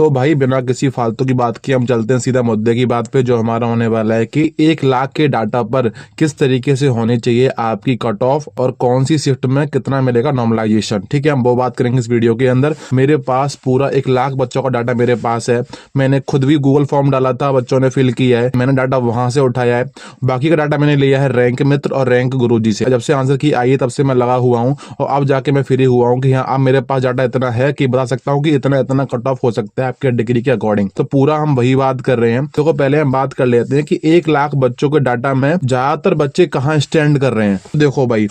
तो भाई बिना किसी फालतू की बात की हम चलते हैं सीधा मुद्दे की बात पे, जो हमारा होने वाला है कि 1 लाख के डाटा पर किस तरीके से होनी चाहिए आपकी कट ऑफ और कौन सी शिफ्ट में कितना मिलेगा नॉर्मलाइजेशन। ठीक है, हम वो बात करेंगे इस वीडियो के अंदर। मेरे पास पूरा 1 लाख बच्चों का डाटा मेरे पास है। मैंने खुद भी गूगल फॉर्म डाला था, बच्चों ने फिल किया है, मैंने डाटा वहां से उठाया है। बाकी का डाटा मैंने लिया है रैंक मित्र और रैंक गुरुजी से। जब से आंसर की आई है तब से मैं लगा हुआ हूँ और अब जाके मैं फ्री हुआ हूँ कि हाँ अब मेरे पास डाटा इतना है कि बता सकता हूँ कि इतना इतना कट ऑफ हो सकता है आपके डिग्री के अकॉर्डिंग। तो पूरा हम वही बात कर रहे हैं। तो पहले हम बात कर लेते हैं कि 1 लाख बच्चों के डाटा में ज्यादातर बच्चे कहाँ स्टैंड कर रहे हैं। देखो भाई,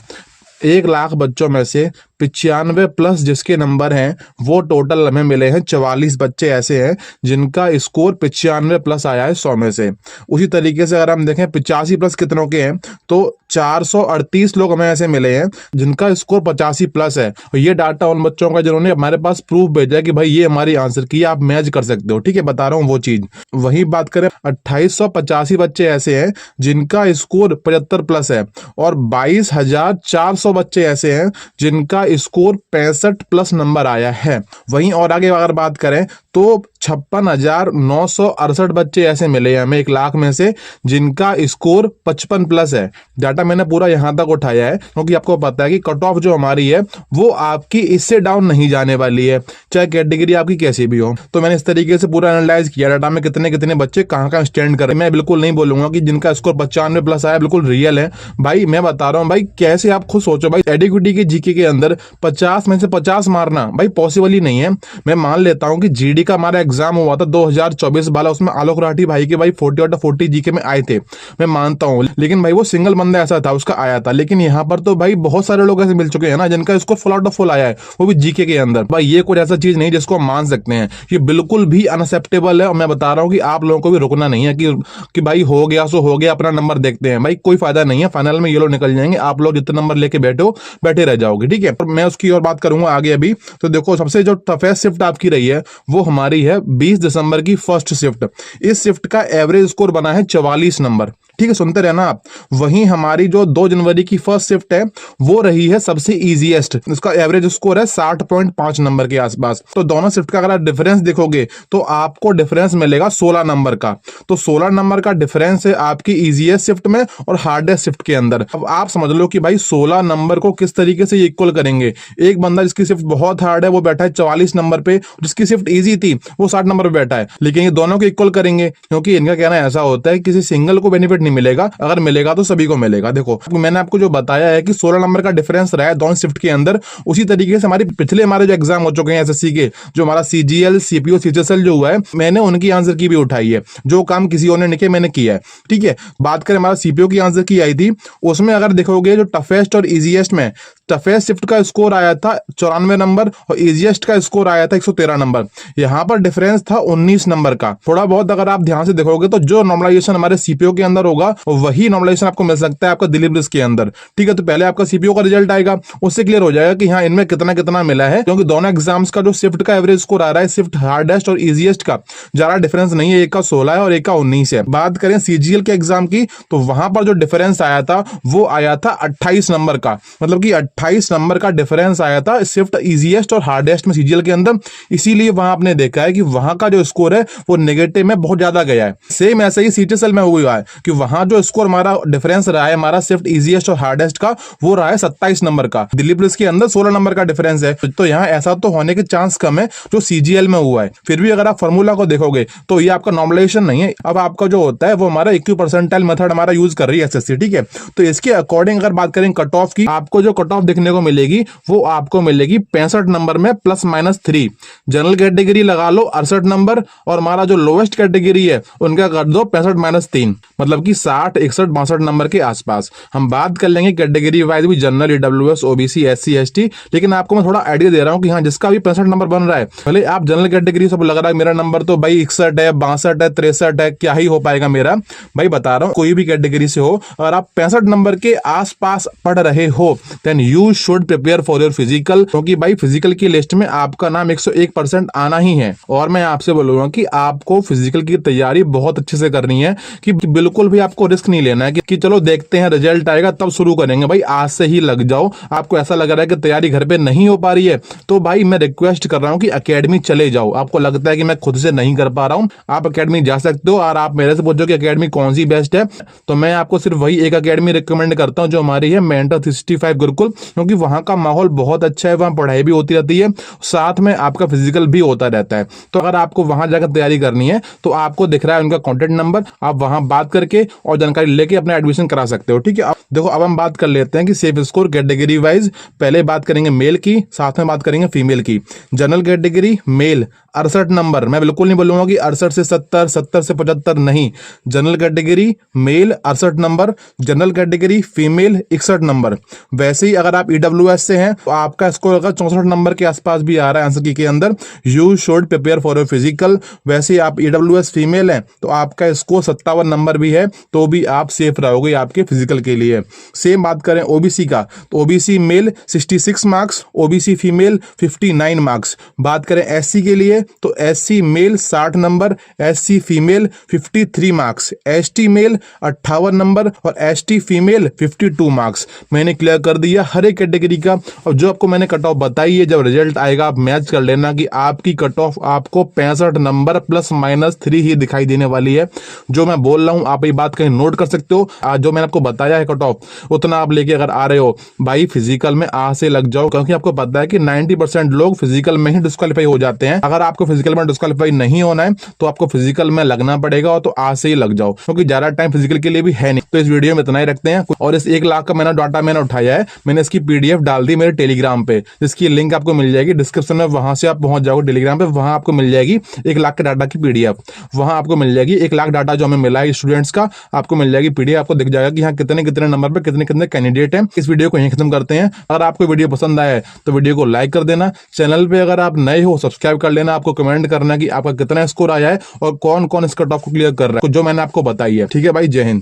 1 लाख बच्चों में से 95+ जिसके नंबर हैं वो टोटल हमें मिले हैं 44 बच्चे ऐसे हैं जिनका स्कोर 95+ आया है 100 में से। उसी तरीके से अगर हम देखें 85+ कितनों के हैं तो 438 लोग हमें ऐसे मिले हैं जिनका स्कोर 85+ है। और ये डाटा उन बच्चों का जिन्होंने हमारे पास प्रूफ भेजा है कि भाई ये हमारी आंसर की आप मैच कर सकते हो। ठीक है, बता रहा हूँ वो चीज। वही बात करें 2885 बच्चे ऐसे हैं जिनका स्कोर 75+ है और 22,400 बच्चे ऐसे हैं जिनका स्कोर 65+ नंबर आया है। वहीं और आगे अगर बात करें तो 56,968 बच्चे ऐसे मिले हैं हमें 1 लाख में से जिनका स्कोर 55+ है। डाटा मैंने पूरा यहां तक उठाया है क्योंकि आपको पता है कि कट ऑफ जो हमारी है वो आपकी इससे डाउन नहीं जाने वाली है, चाहे कैटेगरी आपकी कैसी भी हो। तो मैंने इस तरीके से पूरा एनालाइज किया डाटा में कितने कितने बच्चे कहां कहां स्टैंड कर रहे हैं। मैं बिल्कुल नहीं बोलूंगा कि जिनका स्कोर 95+ आया बिल्कुल रियल है। भाई मैं बता रहा हूँ भाई, कैसे आप खुद सोचो भाई, एडिक्विटी के जीके के अंदर 50 में से 50 मारना भाई पॉसिबल ही नहीं है। मैं मान लेता हूं कि जीडी का हमारा एग्जाम हुआ था 2024 वाला, उसमें आलोक राठी भाई के भाई 40/40 जीके में आए थे, मैं मानता हूं। लेकिन भाई वो सिंगल बंदा ऐसा था उसका आया था। लेकिन यहाँ पर तो भाई बहुत सारे लोग ऐसे मिल चुके हैं ना जिनका score full out of full आया है, वो भी जीके के अंदर। भाई ये कोई ऐसा चीज नहीं जिसको हम मान सकते हैं, ये बिल्कुल भी अनएक्सेप्टेबल है। और मैं बता रहा हूँ कि आप लोगों को भी रुकना नहीं है कि भाई हो गया सो हो गया, अपना नंबर देखते हैं। भाई कोई फायदा नहीं है, फाइनल में ये लोग निकल जाएंगे, आप लोग जितने नंबर लेके बैठे रह जाओगे। ठीक है, मैं उसकी और बात करूंगा आगे अभी। तो देखो सबसे जो टफेस्ट शिफ्ट आपकी रही है वो हमारी है 20 दिसंबर की फर्स्ट शिफ्ट। इस शिफ्ट का एवरेज स्कोर बना है 44 नंबर। ठीक है, सुनते रहना आप। वहीं हमारी जो 2 जनवरी की फर्स्ट शिफ्ट है वो रही है सबसे इजीएस्ट, इसका एवरेज स्कोर है 60.5 नंबर के आसपास। तो दोनों शिफ्ट का अगर आप डिफरेंस देखोगे तो आपको डिफरेंस मिलेगा 16 नंबर का। तो 16 नंबर का डिफरेंस है आपकी इजीएस्ट शिफ्ट में और हार्डेस्ट शिफ्ट के अंदर। अब आप समझ लो कि भाई 16 नंबर को किस तरीके से इक्वल करेंगे। एक बंदा जिसकी शिफ्ट बहुत हार्ड है वो बैठा है 44 नंबर पे, जिसकी शिफ्ट इजी थी वो 60 नंबर पे बैठा है। लेकिन ये दोनों को इक्वल करेंगे क्योंकि इनका कहना ऐसा होता है किसी सिंगल को बेनिफिट नहीं मिलेगा, अगर मिलेगा तो सभी को मिलेगा। देखो मैंने आपको जो बताया है कि 16 नंबर का डिफरेंस रहा है दोनों शिफ्ट के अंदर, उसी तरीके से हमारे पिछले हमारे जो एग्जाम हो चुके हैं एसएससी के, जो हमारा सीजीएल सीपीओ सीएचएसएल जो हुआ है, मैंने उनकी आंसर की भी उठाई है। जो काम किसी और ने नहीं किया मैंने किया है। ठीक है, बात करें हमारा सीपीओ की आंसर की आई थी, उसमें अगर देखोगे जो टफेस्ट और इजीएस्ट में टफेस्ट शिफ्ट का स्कोर आया था 94 नंबर और इजीएस्ट का स्कोर आया था 113 नंबर। यहां पर डिफरेंस था 19 नंबर का। थोड़ा बहुत अगर आप ध्यान से देखोगे तो जो नॉर्मलाइजेशन हमारे सीपीओ के अंदर होगा वही नॉर्मलाइजेशन आपको मिल सकता है आपका दिलीप रिस्क के अंदर। ठीक है, तो पहले आपका सीपीओ का रिजल्ट आएगा, उससे क्लियर हो जाएगा कि हाँ इनमें कितना कितना मिला है, क्योंकि दोनों एग्जाम्स का जो शिफ्ट का एवरेज स्कोर आ रहा है शिफ्ट हार्डेस्ट और इजीएस्ट का ज्यादा डिफरेंस नहीं है, एक का 16 है और एक का 19 है। बात करें सीजीएल के एग्जाम की तो वहां पर जो डिफरेंस आया था वो आया था 28 नंबर का, मतलब कि 28 नंबर का डिफरेंस आया था शिफ्ट इजीएस्ट और हार्डेस्ट में सीजीएल के अंदर। इसीलिए वहां आपने देखा है कि वहां का जो स्कोर है वो नेगेटिव में बहुत ज्यादा गया है। सेम ऐसे ही सीटीएसएल में हुआ है कि वहां जो स्कोर हमारा डिफरेंस रहा है हमारा शिफ्ट इजीएस्ट और हार्डेस्ट का वो रहा है 27 नंबर का। दिलीप रिस्क के अंदर 16 नंबर का डिफरेंस है। तो यहाँ ऐसा तो होने के चांस कम है जो सीजीएल में हुआ है। फिर भी अगर आप फॉर्मूला को देखोगे तो ये आपका नॉर्मलाइजेशन नहीं है, अब आपका जो होता है वो हमारा इक्यू परसेंटाइल मेथड हमारा यूज कर रही है एसएससी। ठीक है, तो इसके अकॉर्डिंग अगर बात करें कट ऑफ की, आपको जो कट ऑफ देखने को मिलेगी वो आपको मिलेगी 65 नंबर में +-3। जनरल कैटेगरी लगा लो 68 नंबर और हमारा जो लोवेस्ट कैटेगरी है उनका कर दो 65-3, मतलब कि 60, 61, 62 नंबर के आसपास। हम बात कर लेंगे कैटेगरी वाइज भी, general, EWS, OBC, SC, ST. लेकिन आपको मैं थोड़ा आइडिया दे रहा हूं कि हाँ जिसका भी 65 नंबर बन रहा है, भले आप जनरल कैटेगरी सब लग रहा है मेरा नंबर तो भाई 61 है, 62 है, 63 है, क्या ही हो पाएगा मेरा। भाई बता रहा हूं कोई भी कैटेगरी से हो, अगर आप 65 नंबर के आसपास पढ़ रहे हो then you you should prepare for your physical, क्योंकि भाई फिजिकल की लिस्ट में आपका नाम 101% आना ही है। और मैं आपसे बोलूंगा कि आपको फिजिकल की तैयारी बहुत अच्छे से करनी है, कि बिल्कुल भी आपको रिस्क नहीं लेना है कि चलो देखते हैं रिजल्ट आएगा तब शुरू करेंगे। भाई आज से ही लग जाओ। आपको ऐसा लग रहा है कि तैयारी घर पे नहीं हो पा रही है, तो भाई मैं रिक्वेस्ट कर रहा हूं कि एकेडमी चले जाओ। आपको लगता है कि मैं खुद से नहीं कर पा रहा हूं, आप एकेडमी जा सकते हो। और आप मेरे से पूछो कि एकेडमी कौन सी बेस्ट है, तो मैं आपको सिर्फ वही एक एकेडमी रिकमेंड करता हूं जो हमारी है, मेंटर 365 गुरुकुल, क्योंकि वहां का माहौल बहुत अच्छा है, वहां पढ़ाई भी होती रहती है, साथ में आपका फिजिकल भी होता रहता है। तो अगर आपको वहां जाकर तैयारी करनी है तो आपको दिख रहा है उनका कॉन्टेक्ट नंबर, आप वहां बात करके और जानकारी लेके अपना एडमिशन करा सकते हो। ठीक है, अब देखो अब हम बात कर लेते हैं कि सेफ स्कोर कैटेगरी वाइज। पहले बात करेंगे मेल की, साथ में बात करेंगे फीमेल की। जनरल कैटेगरी मेल 68 नंबर, मैं बिल्कुल नहीं बोलूंगा कि 68 से 70, 70 से 75 नहीं। General category mail 68 number, general category female 61 number. वैसे ही अगर आप ईडब्ल्यूएस से हैं तो आपका स्कोर अगर 64 नंबर के आसपास भी आ रहा है आंसर की के अंदर, you should prepare for your physical. वैसे ही आप ईडब्ल्यूएस फीमेल हैं तो आपका स्कोर 57 नंबर भी है, तो भी आप सेफ रहोगे आपके फिजिकल के लिए। सेम बात करें ओबीसी का, तो OBC male 66 marks, OBC female 59 marks. बात करें एससी के लिए तो SC male 60 number, SC female 53 marks, ST male 58 number और एसटी फीमेल 52 मार्क्स। मैंने क्लियर कर दिया हर एक कैटेगरी का। और जो आपको मैंने कट ऑफ बताई है, जब रिजल्ट आएगा आप मैच कर लेना कि आपकी कट ऑफ आपको 65 नंबर ±3 ही दिखाई देने वाली है। जो मैं बोल रहा हूं आप ये बात कहीं नोट कर सकते हो। जो मैंने आपको बताया है कट ऑफ उतना आप लेके अगर आ रहे हो, भाई फिजिकल में आज से लग जाओ, क्योंकि आपको पता है कि 90% लोग फिजिकल में ही डिस्क्वालीफाई हो जाते हैं। अगर आपको फिजिकल में डिस्क्वालीफाई नहीं होना है तो आपको फिजिकल में लगना पड़ेगा, और तो आज से ही लग जाओ, क्योंकि ज्यादा टाइम फिजिकल के लिए भी है नहीं। तो इस वीडियो में इतना ही रखते हैं। और इस 1 लाख का मैंने डाटा मैंने उठाया है, मैंने इसकी पीडीएफ डाल दी मेरे टेलीग्राम पे, जिसकी लिंक आपको मिल जाएगी डिस्क्रिप्शन में। वहां से आप पहुंच जाओगे टेलीग्राम पे, वहां आपको मिल जाएगी 1 लाख के डाटा की पीडीएफ। वहां आपको मिल जाएगी 1 लाख डाटा जो हमें मिला है स्टूडेंट्स का, आपको मिल जाएगी पीडीएफ। आपको दिख जाएगा कि यहाँ कितने कितने नंबर पे कितने कितने कैंडिडेट हैं। इस वीडियो को यहीं खत्म करते हैं। अगर आपको वीडियो पसंद आया है तो वीडियो को लाइक कर देना। चैनल पे अगर आप नए हो सब्सक्राइब कर लेना। आपको कमेंट करना कि आपका कितना स्कोर आया है और कौन कौन इस कट ऑफ को क्लियर कर रहा है, जो मैंने आपको बताई है। ठीक है भाई, जय हिंद।